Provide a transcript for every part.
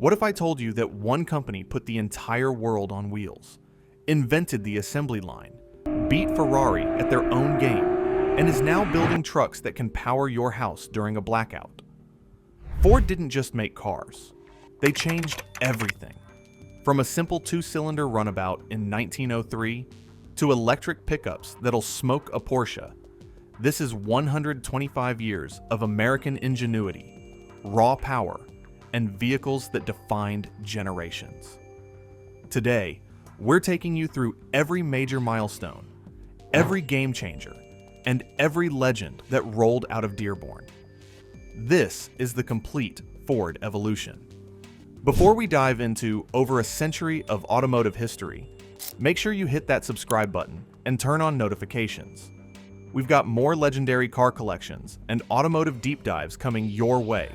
What if I told you that one company put the entire world on wheels, invented the assembly line, beat Ferrari at their own game, and is now building trucks that can power your house during a blackout? Ford didn't just make cars. They changed everything. From a simple two-cylinder runabout in 1903 to electric pickups that'll smoke a Porsche, this is 125 years of American ingenuity, raw power, and vehicles that defined generations. Today, we're taking you through every major milestone, every game changer, and every legend that rolled out of Dearborn. This is the complete Ford evolution. Before we dive into over a century of automotive history, make sure you hit that subscribe button and turn on notifications. We've got more legendary car collections and automotive deep dives coming your way,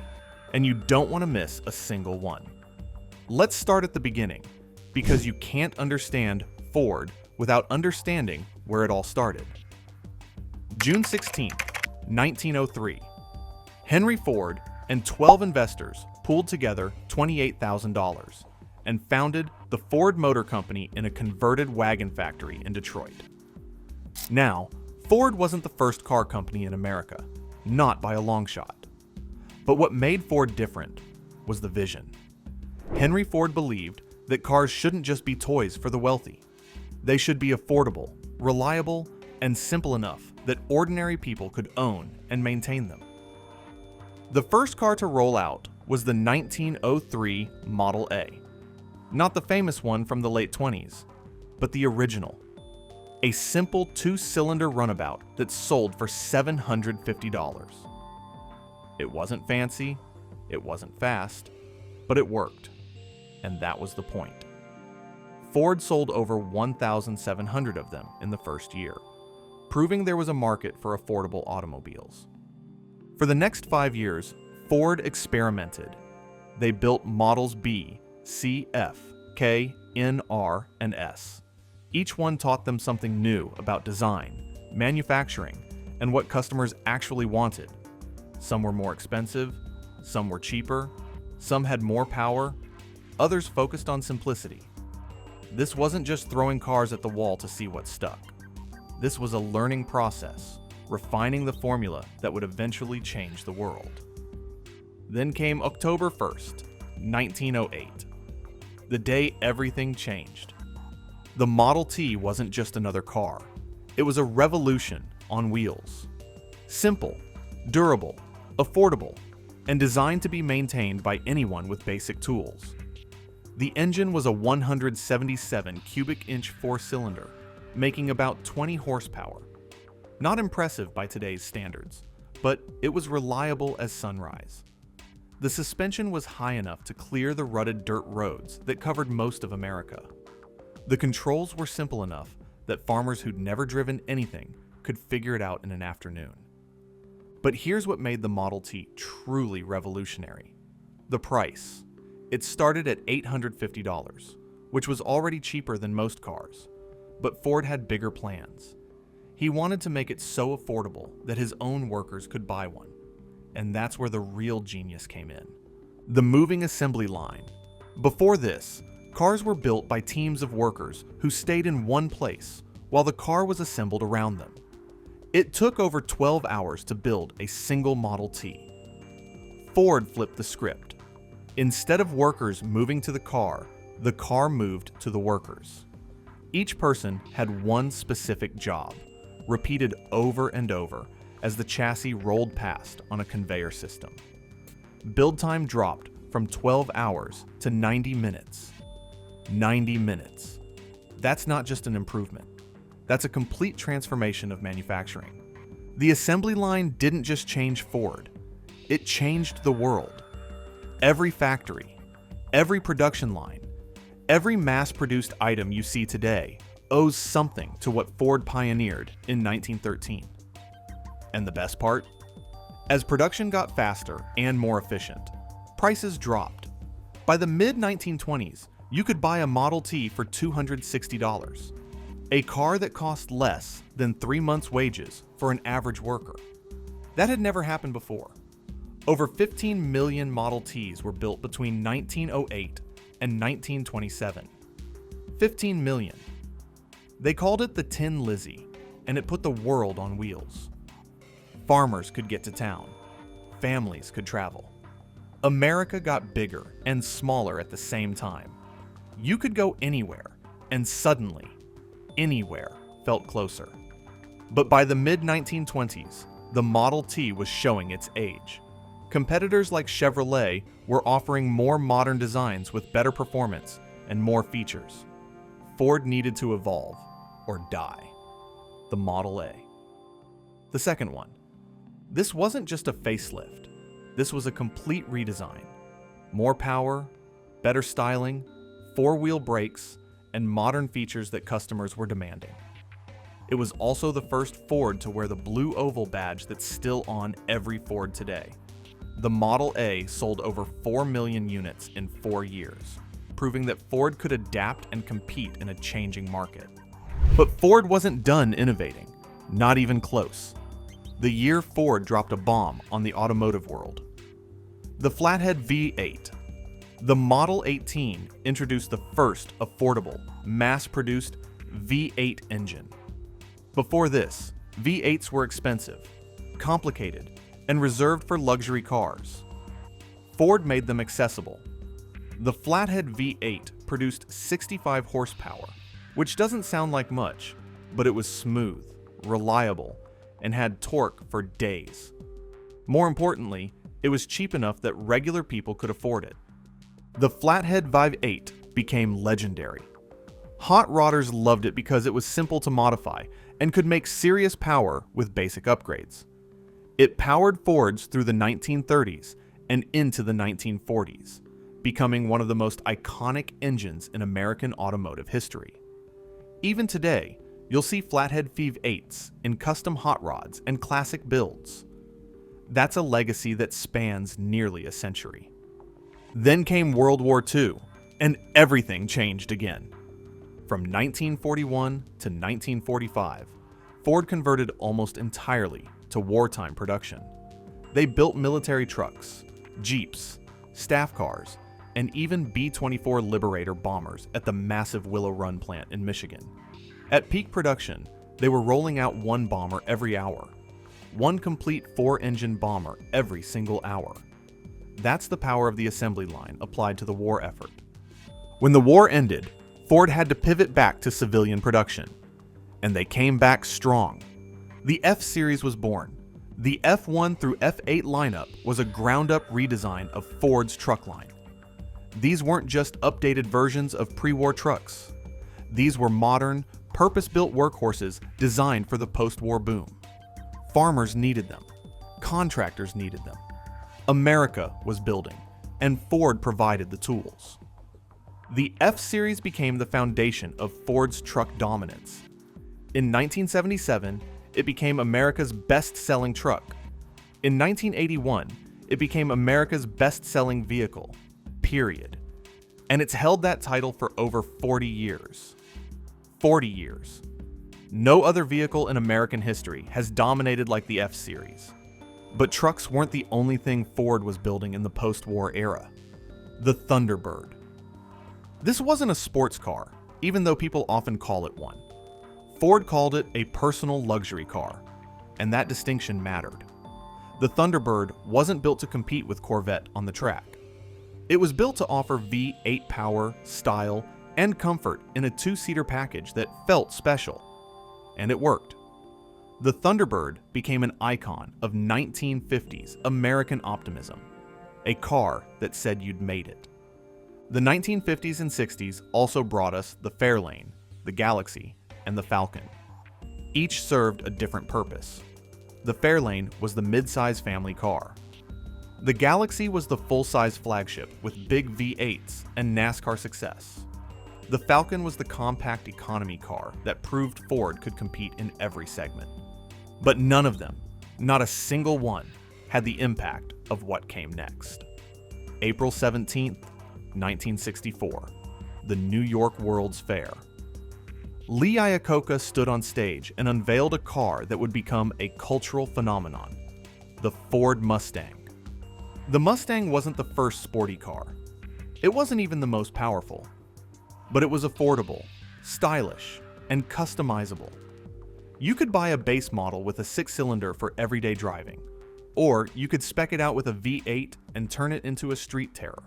and you don't want to miss a single one. Let's start at the beginning, because you can't understand Ford without understanding where it all started. June 16, 1903. Henry Ford and 12 investors pooled together $28,000 and founded the Ford Motor Company in a converted wagon factory in Detroit. Now, Ford wasn't the first car company in America, not by a long shot. But what made Ford different was the vision. Henry Ford believed that cars shouldn't just be toys for the wealthy. They should be affordable, reliable, and simple enough that ordinary people could own and maintain them. The first car to roll out was the 1903 Model A. Not the famous one from the late 20s, but the original. A simple two-cylinder runabout that sold for $750. It wasn't fancy, it wasn't fast, but it worked. And that was the point. Ford sold over 1,700 of them in the first year, proving there was a market for affordable automobiles. For the next 5 years, Ford experimented. They built Models B, C, F, K, N, R, and S. Each one taught them something new about design, manufacturing, and what customers actually wanted. Some were more expensive, some were cheaper, some had more power, others focused on simplicity. This wasn't just throwing cars at the wall to see what stuck. This was a learning process, refining the formula that would eventually change the world. Then came October 1st, 1908, the day everything changed. The Model T wasn't just another car. It was a revolution on wheels. Simple, durable, affordable, and designed to be maintained by anyone with basic tools. The engine was a 177 cubic inch four-cylinder, making about 20 horsepower. Not impressive by today's standards, but it was reliable as sunrise. The suspension was high enough to clear the rutted dirt roads that covered most of America. The controls were simple enough that farmers who'd never driven anything could figure it out in an afternoon. But here's what made the Model T truly revolutionary. The price. It started at $850, which was already cheaper than most cars. But Ford had bigger plans. He wanted to make it so affordable that his own workers could buy one. And that's where the real genius came in. The moving assembly line. Before this, cars were built by teams of workers who stayed in one place while the car was assembled around them. It took over 12 hours to build a single Model T. Ford flipped the script. Instead of workers moving to the car moved to the workers. Each person had one specific job, repeated over and over as the chassis rolled past on a conveyor system. Build time dropped from 12 hours to 90 minutes. 90 minutes. That's not just an improvement. That's a complete transformation of manufacturing. The assembly line didn't just change Ford. It changed the world. Every factory, every production line, every mass-produced item you see today owes something to what Ford pioneered in 1913. And the best part? As production got faster and more efficient, prices dropped. By the mid-1920s, you could buy a Model T for $260, a car that cost less than 3 months' wages for an average worker. That had never happened before. Over 15 million Model Ts were built between 1908 and 1927. 15 million. They called it the Tin Lizzie, and it put the world on wheels. Farmers could get to town. Families could travel. America got bigger and smaller at the same time. You could go anywhere, and suddenly, anywhere felt closer. But by the mid-1920s, the Model T was showing its age. Competitors like Chevrolet were offering more modern designs with better performance and more features. Ford needed to evolve or die. The Model A. The second one. This wasn't just a facelift. This was a complete redesign. More power, better styling, four-wheel brakes, and modern features that customers were demanding. It was also the first Ford to wear the blue oval badge that's still on every Ford today. The Model A sold over 4 million units in 4 years, proving that Ford could adapt and compete in a changing market. But Ford wasn't done innovating, not even close. The year Ford dropped a bomb on the automotive world. The flathead V8. The Model 18 introduced the first affordable, mass-produced V8 engine. Before this, V8s were expensive, complicated, and reserved for luxury cars. Ford made them accessible. The flathead V8 produced 65 horsepower, which doesn't sound like much, but it was smooth, reliable, and had torque for days. More importantly, it was cheap enough that regular people could afford it. The flathead V8 became legendary. Hot rodders loved it because it was simple to modify and could make serious power with basic upgrades. It powered Fords through the 1930s and into the 1940s, becoming one of the most iconic engines in American automotive history. Even today, you'll see flathead V8s in custom hot rods and classic builds. That's a legacy that spans nearly a century. Then came World War II, and everything changed again. From 1941 to 1945, Ford converted almost entirely to wartime production. They built military trucks, Jeeps, staff cars, and even B-24 Liberator bombers at the massive Willow Run plant in Michigan. At peak production, they were rolling out one bomber every hour, one complete 4-engine bomber every single hour. That's the power of the assembly line applied to the war effort. When the war ended, Ford had to pivot back to civilian production, and they came back strong. The F-Series was born. The F1 through F8 lineup was a ground-up redesign of Ford's truck line. These weren't just updated versions of pre-war trucks. These were modern, purpose-built workhorses designed for the post-war boom. Farmers needed them. Contractors needed them. America was building, and Ford provided the tools. The F-Series became the foundation of Ford's truck dominance. In 1977, it became America's best-selling truck. In 1981, it became America's best-selling vehicle, period. And it's held that title for over 40 years. 40 years. No other vehicle in American history has dominated like the F-Series. But trucks weren't the only thing Ford was building in the post-war era. The Thunderbird. This wasn't a sports car, even though people often call it one. Ford called it a personal luxury car, and that distinction mattered. The Thunderbird wasn't built to compete with Corvette on the track. It was built to offer V8 power, style, and comfort in a 2-seater package that felt special. And it worked. The Thunderbird became an icon of 1950s American optimism, a car that said you'd made it. The 1950s and 60s also brought us the Fairlane, the Galaxy, and the Falcon. Each served a different purpose. The Fairlane was the mid-size family car. The Galaxy was the full-size flagship with big V8s and NASCAR success. The Falcon was the compact economy car that proved Ford could compete in every segment. But none of them, not a single one, had the impact of what came next. April 17th, 1964, the New York World's Fair. Lee Iacocca stood on stage and unveiled a car that would become a cultural phenomenon, the Ford Mustang. The Mustang wasn't the first sporty car. It wasn't even the most powerful. But it was affordable, stylish, and customizable. You could buy a base model with a 6-cylinder for everyday driving, or you could spec it out with a V8 and turn it into a street terror.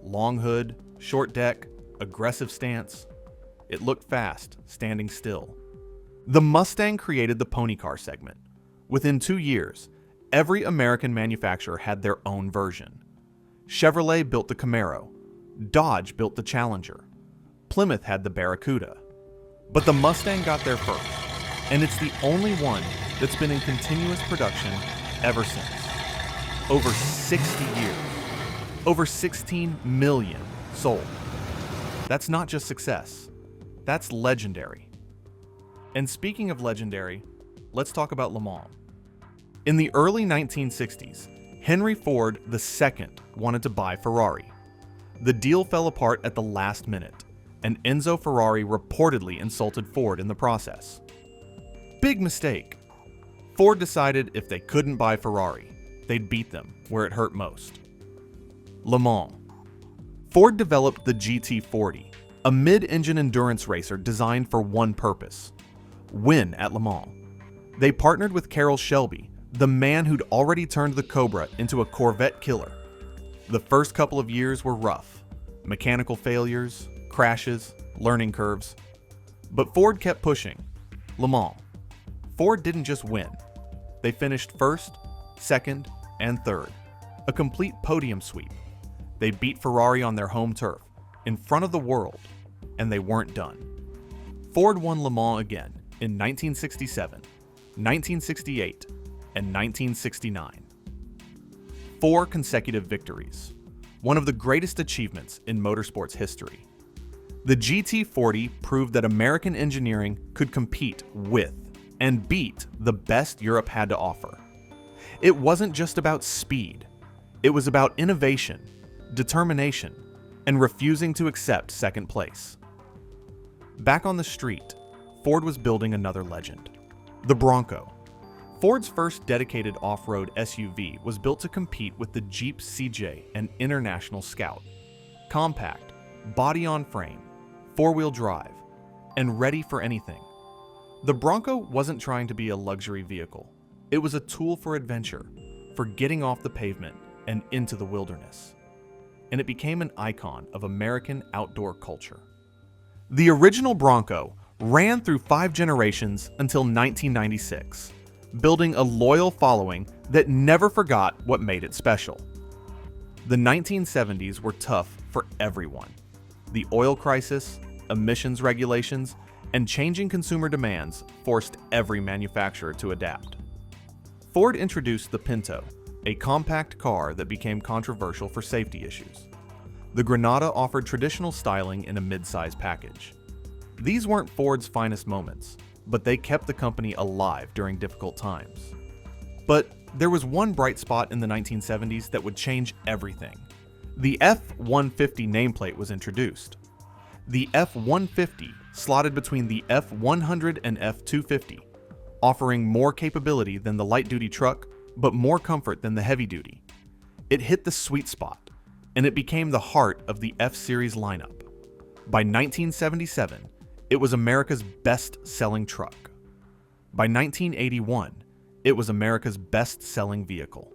Long hood, short deck, aggressive stance. It looked fast, standing still. The Mustang created the pony car segment. Within 2 years, every American manufacturer had their own version. Chevrolet built the Camaro. Dodge built the Challenger. Plymouth had the Barracuda. But the Mustang got there first, and it's the only one that's been in continuous production ever since. Over 60 years. Over 16 million sold. That's not just success. That's legendary. And speaking of legendary, let's talk about Le Mans. In the early 1960s, Henry Ford II wanted to buy Ferrari. The deal fell apart at the last minute, and Enzo Ferrari reportedly insulted Ford in the process. Big mistake. Ford decided if they couldn't buy Ferrari, they'd beat them where it hurt most. Le Mans. Ford developed the GT40, a mid-engine endurance racer designed for one purpose: win at Le Mans. They partnered with Carroll Shelby, the man who'd already turned the Cobra into a Corvette killer. The first couple of years were rough. Mechanical failures, crashes, learning curves. But Ford kept pushing. Le Mans. Ford didn't just win. They finished first, second, and third. A complete podium sweep. They beat Ferrari on their home turf, in front of the world, and they weren't done. Ford won Le Mans again in 1967, 1968, and 1969. 4 consecutive victories, one of the greatest achievements in motorsports history. The GT40 proved that American engineering could compete with and beat the best Europe had to offer. It wasn't just about speed. It was about innovation, determination, and refusing to accept second place. Back on the street, Ford was building another legend, the Bronco. Ford's first dedicated off-road SUV was built to compete with the Jeep CJ and International Scout. Compact, body-on-frame, 4-wheel drive, and ready for anything. The Bronco wasn't trying to be a luxury vehicle. It was a tool for adventure, for getting off the pavement and into the wilderness. And it became an icon of American outdoor culture. The original Bronco ran through 5 generations until 1996, building a loyal following that never forgot what made it special. The 1970s were tough for everyone. The oil crisis, emissions regulations, and changing consumer demands forced every manufacturer to adapt. Ford introduced the Pinto, a compact car that became controversial for safety issues. The Granada offered traditional styling in a mid-size package. These weren't Ford's finest moments, but they kept the company alive during difficult times. But there was one bright spot in the 1970s that would change everything. The F-150 nameplate was introduced. The F-150 slotted between the F-100 and F-250, offering more capability than the light-duty truck, but more comfort than the heavy-duty. It hit the sweet spot, and it became the heart of the F-Series lineup. By 1977, it was America's best-selling truck. By 1981, it was America's best-selling vehicle.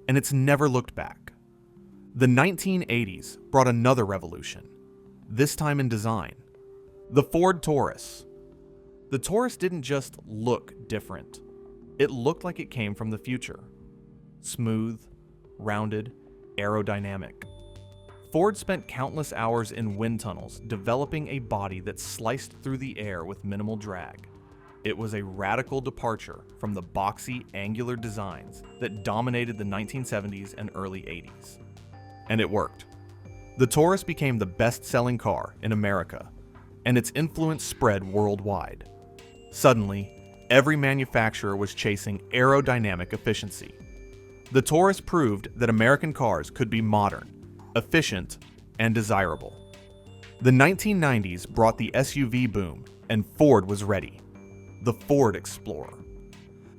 And it's never looked back. The 1980s brought another revolution, this time in design. The Ford Taurus. The Taurus didn't just look different. It looked like it came from the future. Smooth, rounded, aerodynamic. Ford spent countless hours in wind tunnels developing a body that sliced through the air with minimal drag. It was a radical departure from the boxy, angular designs that dominated the 1970s and early 80s. And it worked. The Taurus became the best-selling car in America, and its influence spread worldwide. Suddenly, every manufacturer was chasing aerodynamic efficiency. The Taurus proved that American cars could be modern, efficient, and desirable. The 1990s brought the SUV boom, and Ford was ready. The Ford Explorer.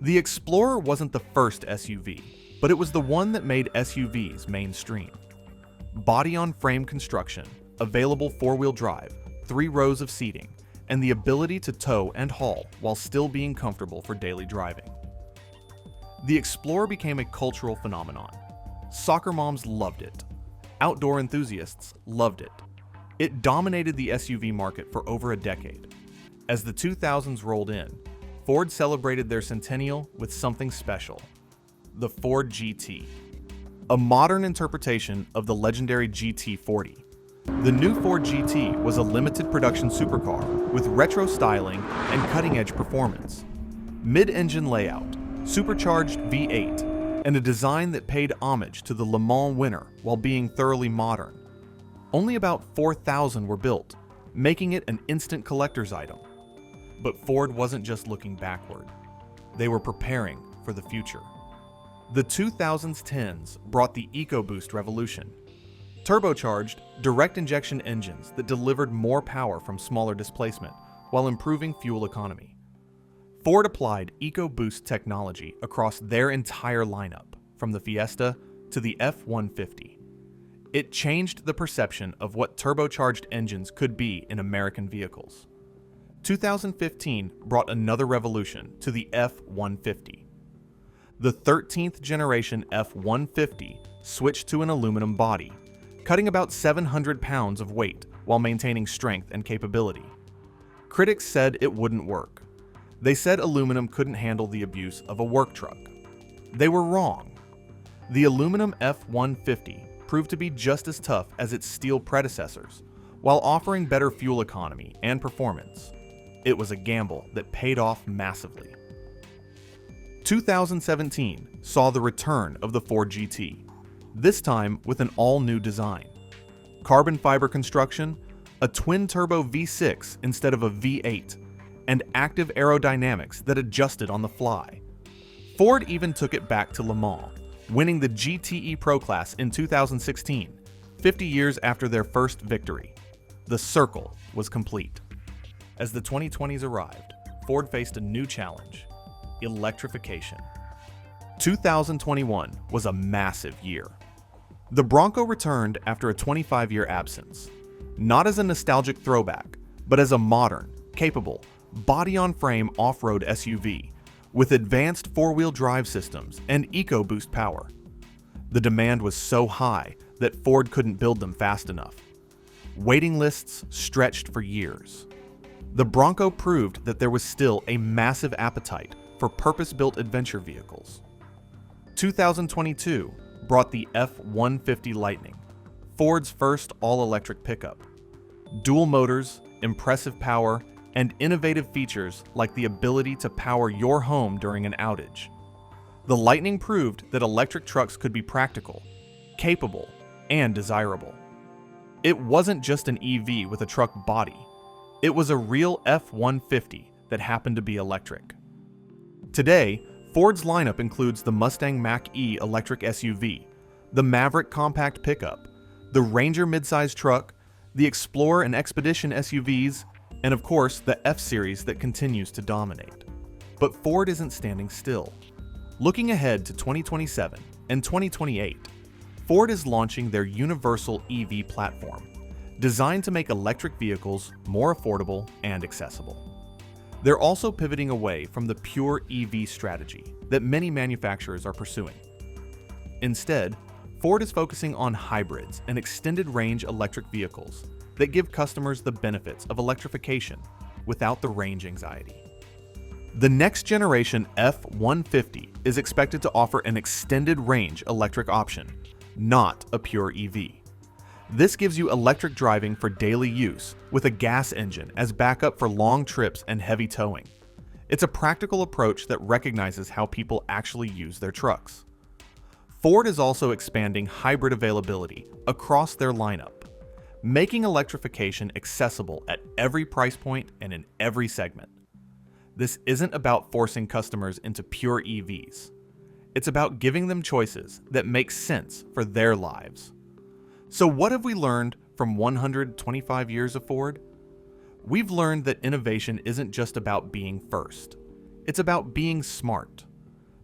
The Explorer wasn't the first SUV. but it was the one that made SUVs mainstream. Body-on-frame construction, available four-wheel drive, 3 rows of seating, and the ability to tow and haul while still being comfortable for daily driving. The Explorer became a cultural phenomenon. Soccer moms loved it. Outdoor enthusiasts loved it. It dominated the SUV market for over a decade. As the 2000s rolled in, Ford celebrated their centennial with something special: the Ford GT, a modern interpretation of the legendary GT40. The new Ford GT was a limited production supercar with retro styling and cutting-edge performance. Mid-engine layout, supercharged V8, and a design that paid homage to the Le Mans winner while being thoroughly modern. Only about 4,000 were built, making it an instant collector's item. But Ford wasn't just looking backward. They were preparing for the future. The 2010s brought the EcoBoost revolution. Turbocharged, direct injection engines that delivered more power from smaller displacement while improving fuel economy. Ford applied EcoBoost technology across their entire lineup, from the Fiesta to the F-150. It changed the perception of what turbocharged engines could be in American vehicles. 2015 brought another revolution to the F-150. The 13th generation F-150 switched to an aluminum body, cutting about 700 pounds of weight while maintaining strength and capability. Critics said it wouldn't work. They said aluminum couldn't handle the abuse of a work truck. They were wrong. The aluminum F-150 proved to be just as tough as its steel predecessors, while offering better fuel economy and performance. It was a gamble that paid off massively. 2017 saw the return of the Ford GT, this time with an all-new design. Carbon fiber construction, a twin-turbo V6 instead of a V8, and active aerodynamics that adjusted on the fly. Ford even took it back to Le Mans, winning the GTE Pro Class in 2016, 50 years after their first victory. The circle was complete. As the 2020s arrived, Ford faced a new challenge: electrification. 2021 was a massive year. The Bronco returned after a 25-year absence, not as a nostalgic throwback, but as a modern, capable, body-on-frame off-road SUV with advanced four-wheel drive systems and EcoBoost power. The demand was so high that Ford couldn't build them fast enough. Waiting lists stretched for years. The Bronco proved that there was still a massive appetite for purpose-built adventure vehicles. 2022 brought the F-150 Lightning, Ford's first all-electric pickup. Dual motors, impressive power, and innovative features like the ability to power your home during an outage. The Lightning proved that electric trucks could be practical, capable, and desirable. It wasn't just an EV with a truck body. It was a real F-150 that happened to be electric. Today, Ford's lineup includes the Mustang Mach-E electric SUV, the Maverick compact pickup, the Ranger midsize truck, the Explorer and Expedition SUVs, and of course the F-Series that continues to dominate. But Ford isn't standing still. Looking ahead to 2027 and 2028, Ford is launching their Universal EV platform, designed to make electric vehicles more affordable and accessible. They're also pivoting away from the pure EV strategy that many manufacturers are pursuing. Instead, Ford is focusing on hybrids and extended-range electric vehicles that give customers the benefits of electrification without the range anxiety. The next generation F-150 is expected to offer an extended-range electric option, not a pure EV. This gives you electric driving for daily use with a gas engine as backup for long trips and heavy towing. It's a practical approach that recognizes how people actually use their trucks. Ford is also expanding hybrid availability across their lineup, making electrification accessible at every price point and in every segment. This isn't about forcing customers into pure EVs. It's about giving them choices that make sense for their lives. So what have we learned from 125 years of Ford? We've learned that innovation isn't just about being first. It's about being smart.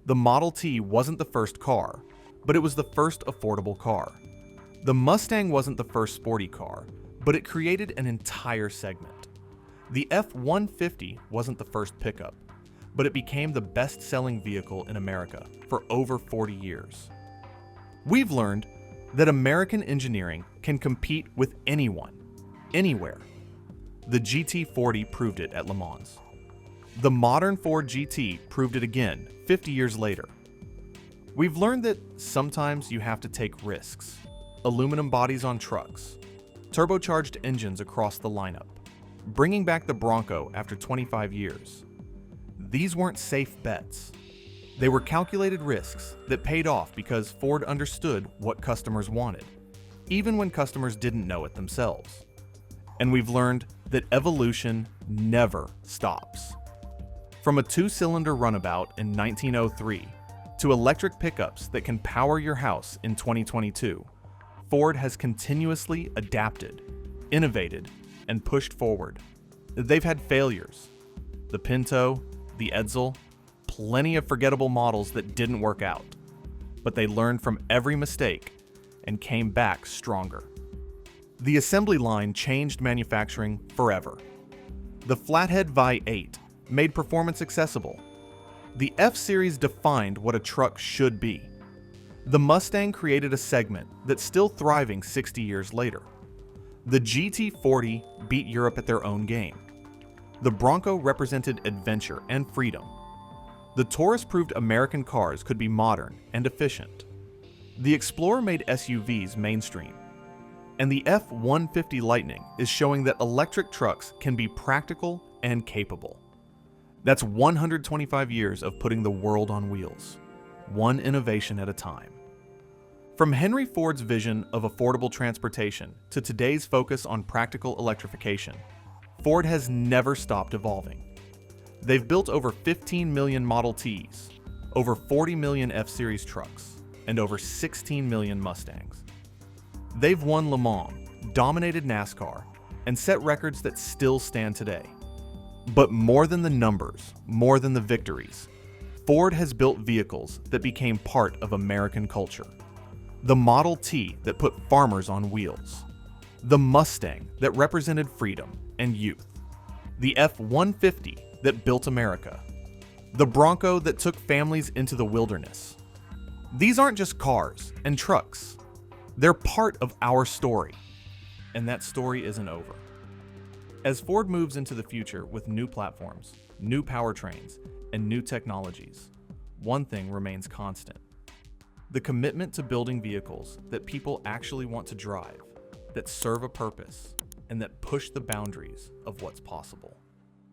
The Model T wasn't the first car, but it was the first affordable car. The Mustang wasn't the first sporty car, but it created an entire segment. The F-150 wasn't the first pickup, but it became the best-selling vehicle in America for over 40 years. We've learned that American engineering can compete with anyone, anywhere. The GT40 proved it at Le Mans. The modern Ford GT proved it again 50 years later. We've learned that sometimes you have to take risks. Aluminum bodies on trucks, turbocharged engines across the lineup, bringing back the Bronco after 25 years. These weren't safe bets. They were calculated risks that paid off because Ford understood what customers wanted, even when customers didn't know it themselves. And we've learned that evolution never stops. From a two-cylinder runabout in 1903 to electric pickups that can power your house in 2022, Ford has continuously adapted, innovated, and pushed forward. They've had failures. The Pinto, the Edsel, plenty of forgettable models that didn't work out. But they learned from every mistake and came back stronger. The assembly line changed manufacturing forever. The Flathead Vi-8 made performance accessible. The F-Series defined what a truck should be. The Mustang created a segment that's still thriving 60 years later. The GT40 beat Europe at their own game. The Bronco represented adventure and freedom. The Taurus proved American cars could be modern and efficient. The Explorer made SUVs mainstream. And the F-150 Lightning is showing that electric trucks can be practical and capable. That's 125 years of putting the world on wheels, one innovation at a time. From Henry Ford's vision of affordable transportation to today's focus on practical electrification, Ford has never stopped evolving. They've built over 15 million Model Ts, over 40 million F-Series trucks, and over 16 million Mustangs. They've won Le Mans, dominated NASCAR, and set records that still stand today. But more than the numbers, more than the victories, Ford has built vehicles that became part of American culture. The Model T that put farmers on wheels. The Mustang that represented freedom and youth. The F-150 that built America. The Bronco that took families into the wilderness. These aren't just cars and trucks. They're part of our story. And that story isn't over. As Ford moves into the future with new platforms, new powertrains, and new technologies, one thing remains constant. The commitment to building vehicles that people actually want to drive, that serve a purpose, and that push the boundaries of what's possible.